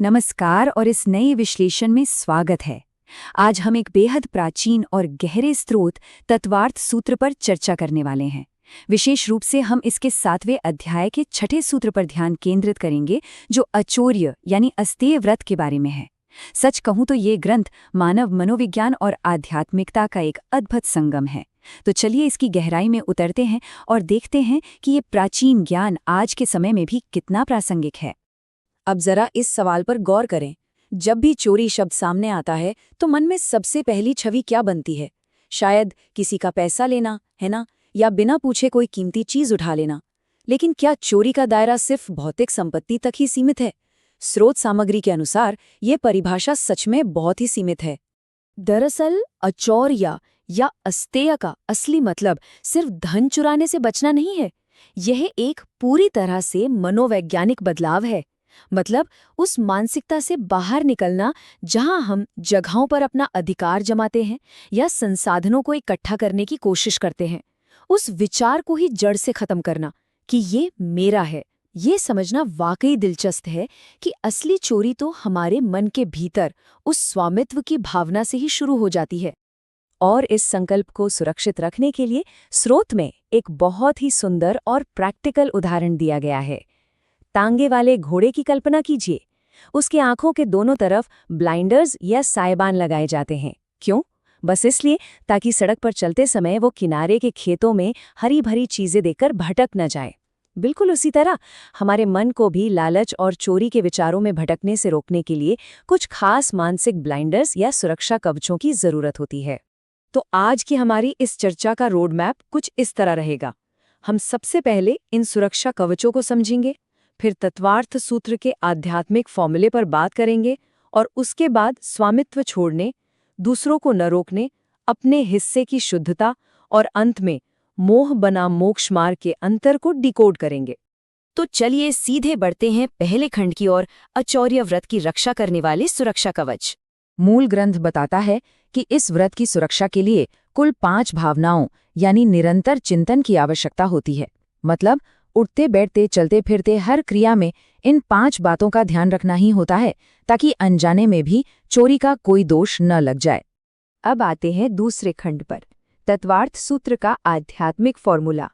नमस्कार और इस नए विश्लेषण में स्वागत है। आज हम एक बेहद प्राचीन और गहरे स्रोत तत्वार्थ सूत्र पर चर्चा करने वाले हैं। विशेष रूप से हम इसके 7वें अध्याय के 6ठे सूत्र पर ध्यान केंद्रित करेंगे, जो अचौर्य यानी अस्तेय व्रत के बारे में है। सच कहूं तो ये ग्रंथ मानव मनोविज्ञान और आध्यात्मिकता का एक अद्भुत संगम है। तो चलिए इसकी गहराई में उतरते हैं और देखते हैं कि ये प्राचीन ज्ञान आज के समय में भी कितना प्रासंगिक है। अब जरा इस सवाल पर गौर करें। जब भी चोरी शब्द सामने आता है तो मन में सबसे पहली छवि क्या बनती है? शायद किसी का पैसा लेना, है ना? या बिना पूछे कोई कीमती चीज उठा लेना। लेकिन क्या चोरी का दायरा सिर्फ भौतिक संपत्ति तक ही सीमित है? स्रोत सामग्री के अनुसार ये परिभाषा सच में बहुत ही सीमित है। दरअसल अचौर्य या अस्तेय का असली मतलब सिर्फ धन चुराने से बचना नहीं है। यह एक पूरी तरह से मनोवैज्ञानिक बदलाव है। मतलब उस मानसिकता से बाहर निकलना जहां हम जगहों पर अपना अधिकार जमाते हैं या संसाधनों को इकट्ठा करने की कोशिश करते हैं। उस विचार को ही जड़ से खत्म करना कि ये मेरा है। ये समझना वाकई दिलचस्प है कि असली चोरी तो हमारे मन के भीतर उस स्वामित्व की भावना से ही शुरू हो जाती है। और इस संकल्प को सुरक्षित रखने के लिए स्रोत में एक बहुत ही सुंदर और प्रैक्टिकल उदाहरण दिया गया है। तांगे वाले घोड़े की कल्पना कीजिए। उसके आंखों के दोनों तरफ ब्लाइंडर्स या साइबान लगाए जाते हैं। क्यों? बस इसलिए ताकि सड़क पर चलते समय वो किनारे के खेतों में हरी भरी चीजें देखकर भटक न जाए। बिल्कुल उसी तरह हमारे मन को भी लालच और चोरी के विचारों में भटकने से रोकने के लिए कुछ खास मानसिक ब्लाइंडर्स या सुरक्षा कवचों की जरूरत होती है। तो आज की हमारी इस चर्चा का रोड मैप कुछ इस तरह रहेगा। हम सबसे पहले इन सुरक्षा कवचों को समझेंगे, फिर तत्वार्थ सूत्र के आध्यात्मिक फॉर्मूले पर बात करेंगे और उसके बाद स्वामित्व छोड़ने, दूसरों को न रोकने, अपने हिस्से की शुद्धता और अंत में मोह बनाम मोक्ष मार्ग के अंतर को डिकोड करेंगे। तो चलिए सीधे बढ़ते हैं पहले खंड की ओर, अचौर्य व्रत की रक्षा करने वाले सुरक्षा कवच। मूल ग्रंथ बताता है कि इस व्रत की सुरक्षा के लिए कुल 5 भावनाओं यानी निरंतर चिंतन की आवश्यकता होती है। मतलब उठते बैठते चलते फिरते हर क्रिया में इन 5 बातों का ध्यान रखना ही होता है, ताकि अनजाने में भी चोरी का कोई दोष न लग जाए। अब आते हैं दूसरे खंड पर, तत्वार्थ सूत्र का आध्यात्मिक फॉर्मूला।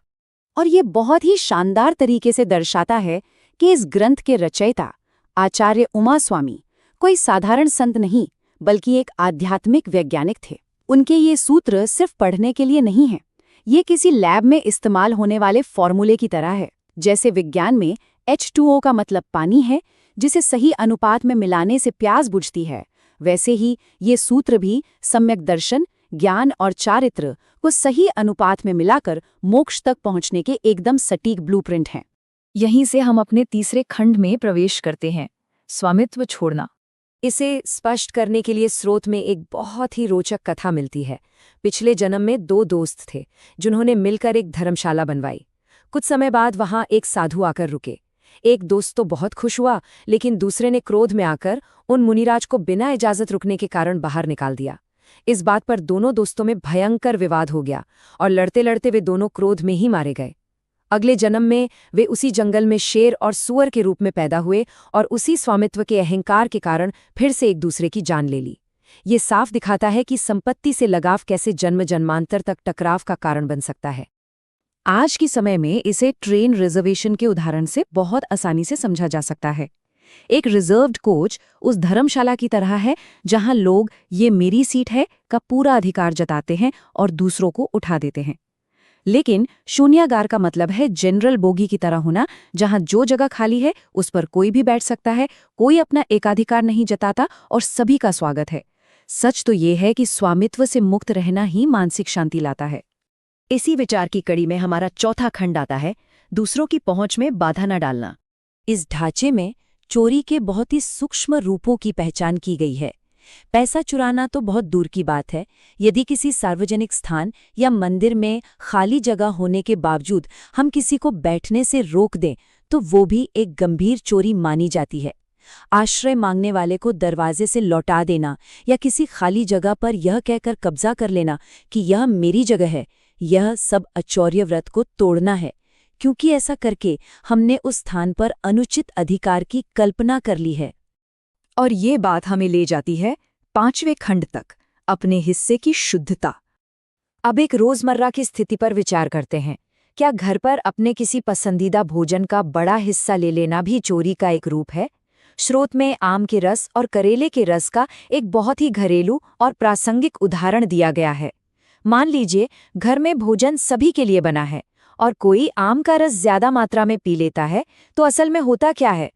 और ये बहुत ही शानदार तरीके से दर्शाता है कि इस ग्रंथ के रचयिता आचार्य उमास्वामी कोई साधारण संत नहीं, बल्कि एक आध्यात्मिक वैज्ञानिक थे। उनके ये सूत्र सिर्फ पढ़ने के लिए नहीं है, ये किसी लैब में इस्तेमाल होने वाले फॉर्मूले की तरह है। जैसे विज्ञान में H2O का मतलब पानी है, जिसे सही अनुपात में मिलाने से प्यास बुझती है, वैसे ही ये सूत्र भी सम्यक दर्शन, ज्ञान और चारित्र को सही अनुपात में मिलाकर मोक्ष तक पहुंचने के एकदम सटीक ब्लूप्रिंट हैं। यहीं से हम अपने तीसरे खंड में प्रवेश करते हैं, स्वामित्व छोड़ना। इसे स्पष्ट करने के लिए स्रोत में एक बहुत ही रोचक कथा मिलती है। पिछले जन्म में 2 दोस्त थे जिन्होंने मिलकर एक धर्मशाला बनवाई। कुछ समय बाद वहां एक साधु आकर रुके। एक दोस्त तो बहुत खुश हुआ, लेकिन दूसरे ने क्रोध में आकर उन मुनिराज को बिना इजाजत रुकने के कारण बाहर निकाल दिया। इस बात पर दोनों दोस्तों में भयंकर विवाद हो गया और लड़ते लड़ते वे दोनों क्रोध में ही मारे गए। अगले जन्म में वे उसी जंगल में शेर और सुअर के रूप में पैदा हुए और उसी स्वामित्व के अहंकार के कारण फिर से एक दूसरे की जान ले ली। ये साफ दिखाता है कि संपत्ति से लगाव कैसे जन्म जन्मांतर तक टकराव का कारण बन सकता है। आज के समय में इसे ट्रेन रिजर्वेशन के उदाहरण से बहुत आसानी से समझा जा सकता है। एक रिजर्व्ड कोच उस धर्मशाला की तरह है जहां लोग ये मेरी सीट है का पूरा अधिकार जताते हैं और दूसरों को उठा देते हैं। लेकिन शून्यागार का मतलब है जनरल बोगी की तरह होना, जहां जो जगह खाली है उस पर कोई भी बैठ सकता है, कोई अपना एकाधिकार नहीं जताता और सभी का स्वागत है। सच तो ये है कि स्वामित्व से मुक्त रहना ही मानसिक शांति लाता है। इसी विचार की कड़ी में हमारा चौथा खंड आता है, दूसरों की पहुंच में बाधा न डालना। इस ढांचे में चोरी के बहुत ही सूक्ष्म रूपों की पहचान की गई है। पैसा चुराना तो बहुत दूर की बात है। यदि किसी सार्वजनिक स्थान या मंदिर में खाली जगह होने के बावजूद हम किसी को बैठने से रोक दें, तो वो भी एक गंभीर चोरी मानी जाती है। आश्रय मांगने वाले को दरवाजे से लौटा देना या किसी खाली जगह पर यह कहकर कब्जा कर लेना कि यह मेरी जगह है, यह सब अचौर्य व्रत को तोड़ना है, क्योंकि ऐसा करके हमने उस स्थान पर अनुचित अधिकार की कल्पना कर ली है। और ये बात हमें ले जाती है 5वें खंड तक, अपने हिस्से की शुद्धता। अब एक रोजमर्रा की स्थिति पर विचार करते हैं। क्या घर पर अपने किसी पसंदीदा भोजन का बड़ा हिस्सा ले लेना भी चोरी का एक रूप है? स्रोत में आम के रस और करेले के रस का एक बहुत ही घरेलू और प्रासंगिक उदाहरण दिया गया है। मान लीजिए घर में भोजन सभी के लिए बना है और कोई आम का रस ज्यादा मात्रा में पी लेता है, तो असल में होता क्या है?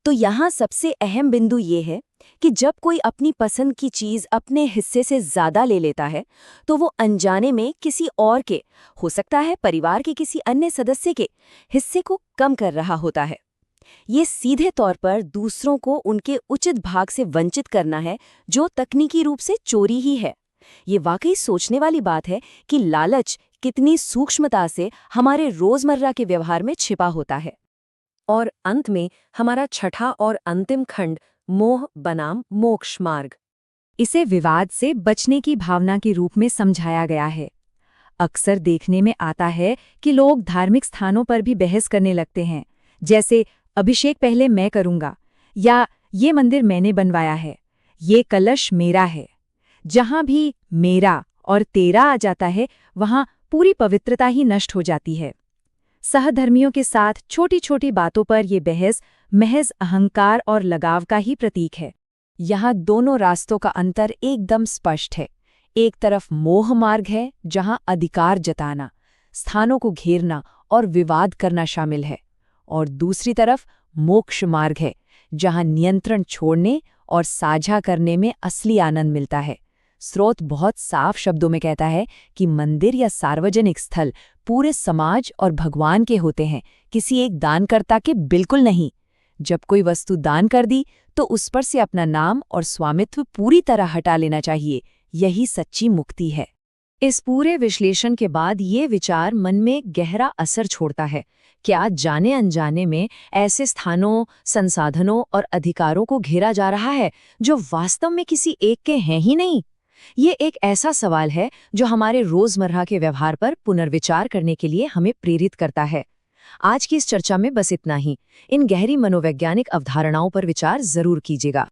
तो यहाँ सबसे अहम बिंदु ये है कि जब कोई अपनी पसंद की चीज अपने हिस्से से ज्यादा ले लेता है, तो वो अनजाने में किसी और के, हो सकता है परिवार के किसी अन्य सदस्य के, हिस्से को कम कर रहा होता है। ये सीधे तौर पर दूसरों को उनके उचित भाग से वंचित करना है, जो तकनीकी रूप से चोरी ही है। ये वाकई सोचने वाली बात है कि लालच कितनी सूक्ष्मता से हमारे रोजमर्रा के व्यवहार में छिपा होता है। और अंत में हमारा छठा और अंतिम खंड, मोह बनाम मोक्ष मार्ग। इसे विवाद से बचने की भावना के रूप में समझाया गया है। अक्सर देखने में आता है कि लोग धार्मिक स्थानों पर भी बहस करने लगते हैं, जैसे अभिषेक पहले मैं करूंगा, या ये मंदिर मैंने बनवाया है, ये कलश मेरा है। जहां भी मेरा और तेरा आ जाता है, वहां पूरी पवित्रता ही नष्ट हो जाती है। सहधर्मियों के साथ छोटी छोटी बातों पर ये बहस महज अहंकार और लगाव का ही प्रतीक है। यहाँ दोनों रास्तों का अंतर एकदम स्पष्ट है। एक तरफ मोह मार्ग है, जहाँ अधिकार जताना, स्थानों को घेरना और विवाद करना शामिल है, और दूसरी तरफ मोक्ष मार्ग है, जहाँ नियंत्रण छोड़ने और साझा करने में असली आनंद मिलता है। स्रोत बहुत साफ शब्दों में कहता है कि मंदिर या सार्वजनिक स्थल पूरे समाज और भगवान के होते हैं, किसी एक दानकर्ता के बिल्कुल नहीं। जब कोई वस्तु दान कर दी, तो उस पर से अपना नाम और स्वामित्व पूरी तरह हटा लेना चाहिए। यही सच्ची मुक्ति है। इस पूरे विश्लेषण के बाद ये विचार मन में गहरा असर छोड़ता है। क्या जाने अनजाने में ऐसे स्थानों, संसाधनों और अधिकारों को घेरा जा रहा है जो वास्तव में किसी एक के हैं ही नहीं? ये एक ऐसा सवाल है जो हमारे रोजमर्रा के व्यवहार पर पुनर्विचार करने के लिए हमें प्रेरित करता है। आज की इस चर्चा में बस इतना ही। इन गहरी मनोवैज्ञानिक अवधारणाओं पर विचार जरूर कीजिएगा।